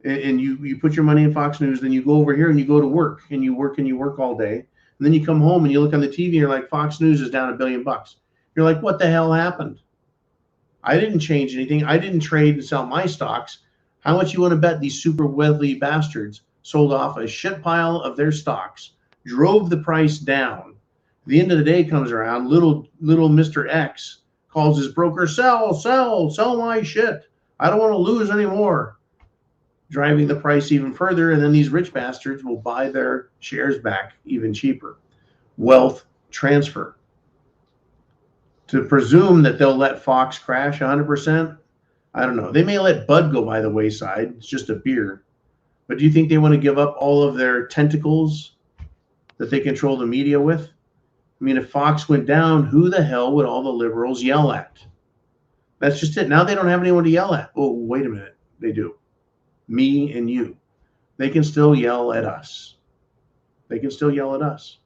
and you put your money in Fox News, then you go over here and you go to work, and you work all day, and then you come home and you look on the TV and you're like, Fox News is down $1 billion. You're like, what the hell happened? I didn't change anything. I didn't trade and sell my stocks. How much you want to bet these super wealthy bastards sold off a shit pile of their stocks, drove the price down? The end of the day comes around, little Mr. X calls his broker, sell my shit. I don't want to lose anymore. Driving the price even further, and then these rich bastards will buy their shares back even cheaper. Wealth transfer. To presume that they'll let Fox crash 100%, I don't know. They may let Bud go by the wayside. It's just a beer. But do you think they want to give up all of their tentacles that they control the media with? I mean, if Fox went down, who the hell would all the liberals yell at? That's just it. Now they don't have anyone to yell at. Oh, wait a minute. They do. Me and you. They can still yell at us. They can still yell at us.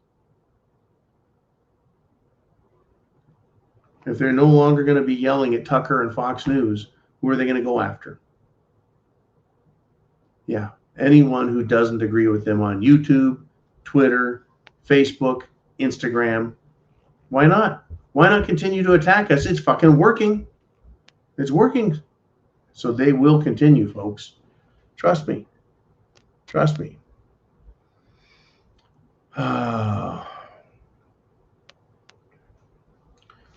If they're no longer going to be yelling at Tucker and Fox News, who are they going to go after? Yeah, anyone who doesn't agree with them on YouTube, Twitter, Facebook, Instagram. Why not? Why not continue to attack us? It's fucking working. It's working. So they will continue, folks. Trust me. Trust me. I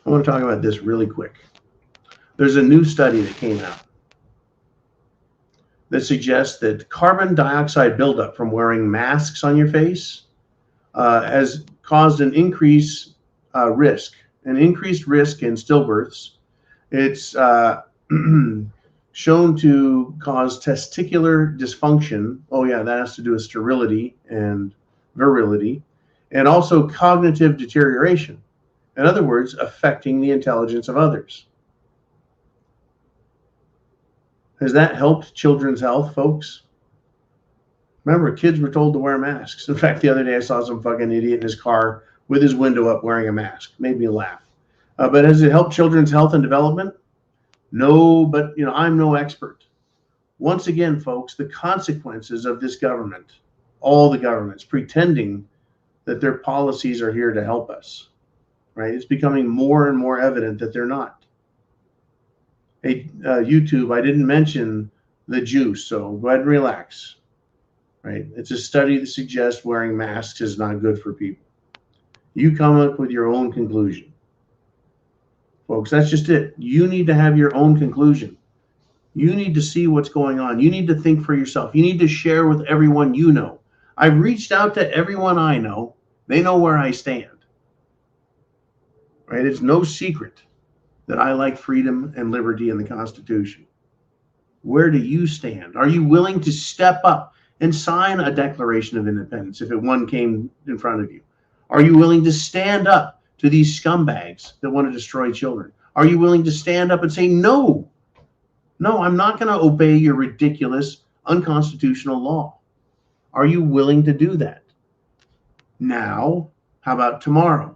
want to talk about this really quick. There's a new study that came out that suggests that carbon dioxide buildup from wearing masks on your face has caused an increased risk in stillbirths. It's shown to cause testicular dysfunction. Oh yeah, that has to do with sterility and virility, and also cognitive deterioration. In other words, affecting the intelligence of others. Has that helped children's health, folks? Remember, kids were told to wear masks. In fact, the other day I saw some fucking idiot in his car with his window up wearing a mask. Made me laugh. But has it helped children's health and development? No, but I'm no expert. Once again, folks, the consequences of this government, all the governments pretending that their policies are here to help us, right? It's becoming more and more evident that they're not. Hey, YouTube, I didn't mention the juice, so go ahead and relax, right? It's a study that suggests wearing masks is not good for people. You come up with your own conclusion. Folks, that's just it. You need to have your own conclusion. You need to see what's going on. You need to think for yourself. You need to share with everyone you know. I've reached out to everyone I know. They know where I stand. Right? It's no secret that I like freedom and liberty in the Constitution. Where do you stand? Are you willing to step up and sign a Declaration of Independence if one came in front of you? Are you willing to stand up to these scumbags that want to destroy children? Are you willing to stand up and say, no, I'm not going to obey your ridiculous, unconstitutional law? Are you willing to do that? Now, How about tomorrow?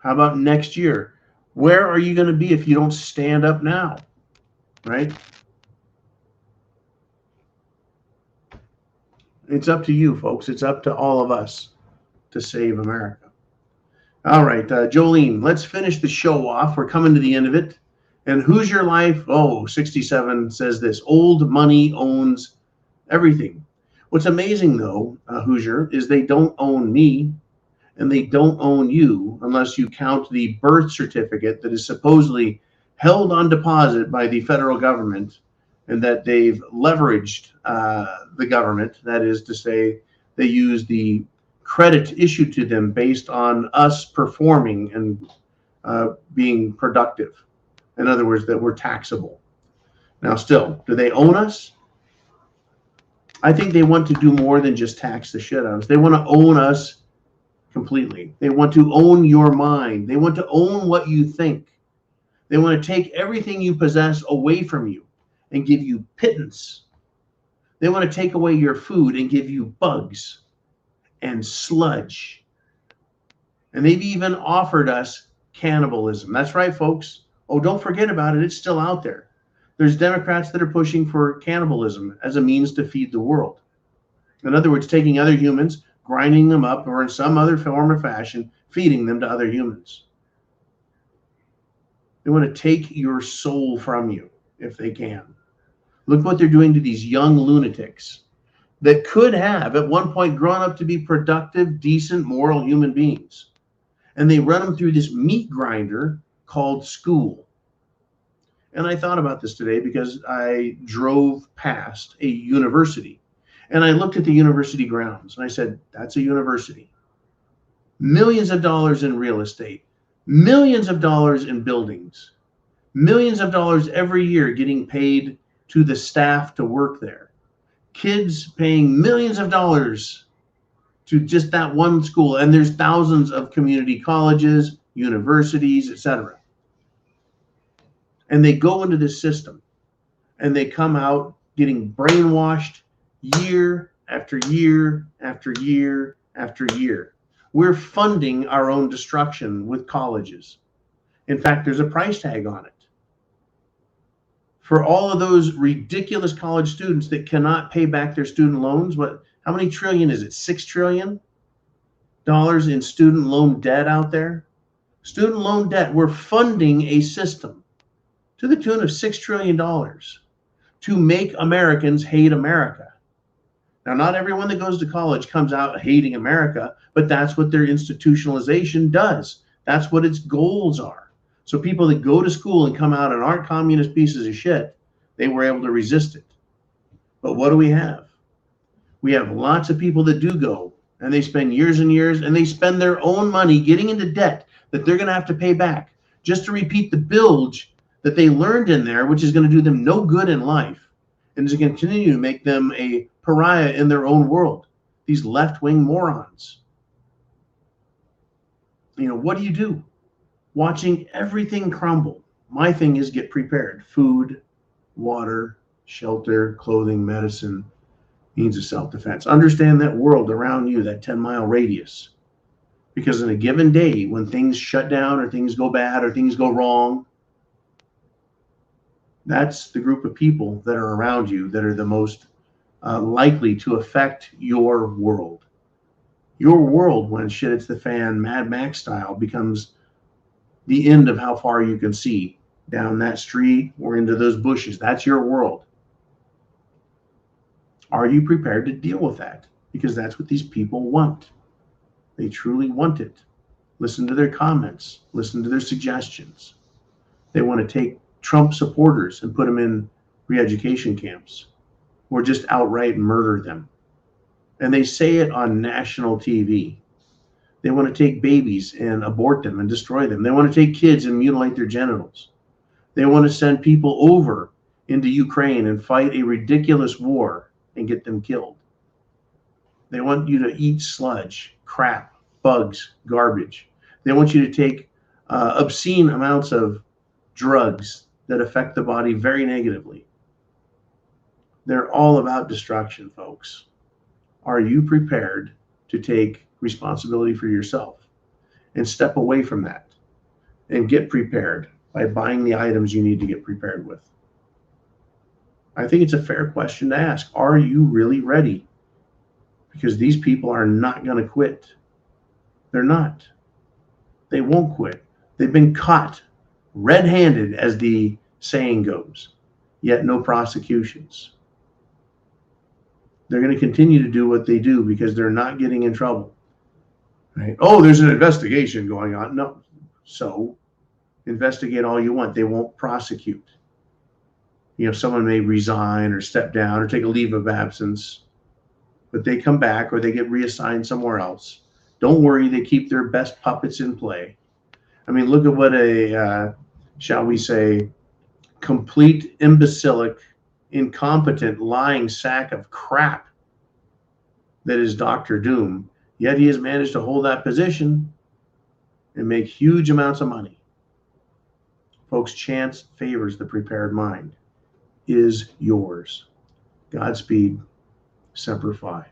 How about next year? Where are you going to be if you don't stand up now? Right? It's up to you, folks. It's up to all of us to save America. All right, Jolene, let's finish the show off. We're coming to the end of it. And who's your life? Oh, 67 says this: old money owns everything. What's amazing, though, Hoosier, is they don't own me and they don't own you unless you count the birth certificate that is supposedly held on deposit by the federal government and that they've leveraged the government. That is to say, they use the credit issued to them based on us performing and being productive. In other words, that we're taxable. Now, still, do they own us? I think they want to do more than just tax the shit out of us. They want to own us completely. They want to own your mind. They want to own what you think. They want to take everything you possess away from you and give you pittance. They want to take away your food and give you bugs and sludge. And they've even offered us cannibalism. That's right, folks. Oh, don't forget about it. It's still out there. There's Democrats that are pushing for cannibalism as a means to feed the world. In other words, taking other humans, grinding them up, or in some other form or fashion, feeding them to other humans. They want to take your soul from you if they can. Look what they're doing to these young lunatics that could have at one point grown up to be productive, decent, moral human beings. And they run them through this meat grinder called school. And I thought about this today because I drove past a university and I looked at the university grounds and I said, that's a university. Millions of dollars in real estate, millions of dollars in buildings, millions of dollars every year getting paid to the staff to work there. Kids paying millions of dollars to just that one school. And there's thousands of community colleges, universities, etc. And they go into this system and they come out getting brainwashed year after year after year after year. We're funding our own destruction with colleges. In fact, there's a price tag on it. For all of those ridiculous college students that cannot pay back their student loans, how many trillion is it? $6 trillion in student loan debt out there? Student loan debt, we're funding a system to the tune of $6 trillion to make Americans hate America. Now, not everyone that goes to college comes out hating America, but that's what their institutionalization does. That's what its goals are. So people that go to school and come out and aren't communist pieces of shit, they were able to resist it. But what do we have? We have lots of people that do go, and they spend years and years, and they spend their own money getting into debt that they're going to have to pay back just to repeat the bilge that they learned in there, which is going to do them no good in life and is going to continue to make them a pariah in their own world. These left-wing morons. You know, what do you do? Watching everything crumble. My thing is get prepared. Food, water, shelter, clothing, medicine, means of self-defense. Understand that world around you, that 10-mile radius. Because in a given day, when things shut down or things go bad or things go wrong, that's the group of people that are around you that are the most likely to affect your world. Your world, when shit hits the fan, Mad Max style, becomes the end of how far you can see down that street or into those bushes. That's your world. Are you prepared to deal with that? Because that's what these people want. They truly want it. Listen to their comments. Listen to their suggestions. They want to take Trump supporters and put them in re-education camps or just outright murder them. And they say it on national TV. They want to take babies and abort them and destroy them. They want to take kids and mutilate their genitals. They want to send people over into Ukraine and fight a ridiculous war and get them killed. They want you to eat sludge, crap, bugs, garbage. They want you to take obscene amounts of drugs that affect the body very negatively. They're all about destruction, folks. Are you prepared to take responsibility for yourself and step away from that and get prepared by buying the items you need to get prepared with? I think it's a fair question to ask. Are you really ready? Because these people are not going to quit. They're not. They won't quit. They've been caught red-handed, as the saying goes, yet no prosecutions. They're going to continue to do what they do because they're not getting in trouble. Right? Oh, there's an investigation going on. No. So investigate all you want. They won't prosecute. You know, someone may resign or step down or take a leave of absence, but they come back or they get reassigned somewhere else. Don't worry, they keep their best puppets in play. I mean, look at what a, shall we say, complete imbecilic, incompetent, lying sack of crap that is Dr. Doom. Yet he has managed to hold that position and make huge amounts of money. Folks, chance favors the prepared mind. Is yours. Godspeed. Semper Fi.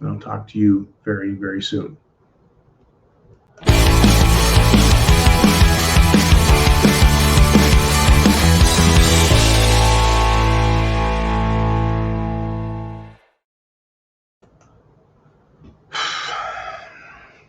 I'll talk to you very, very soon.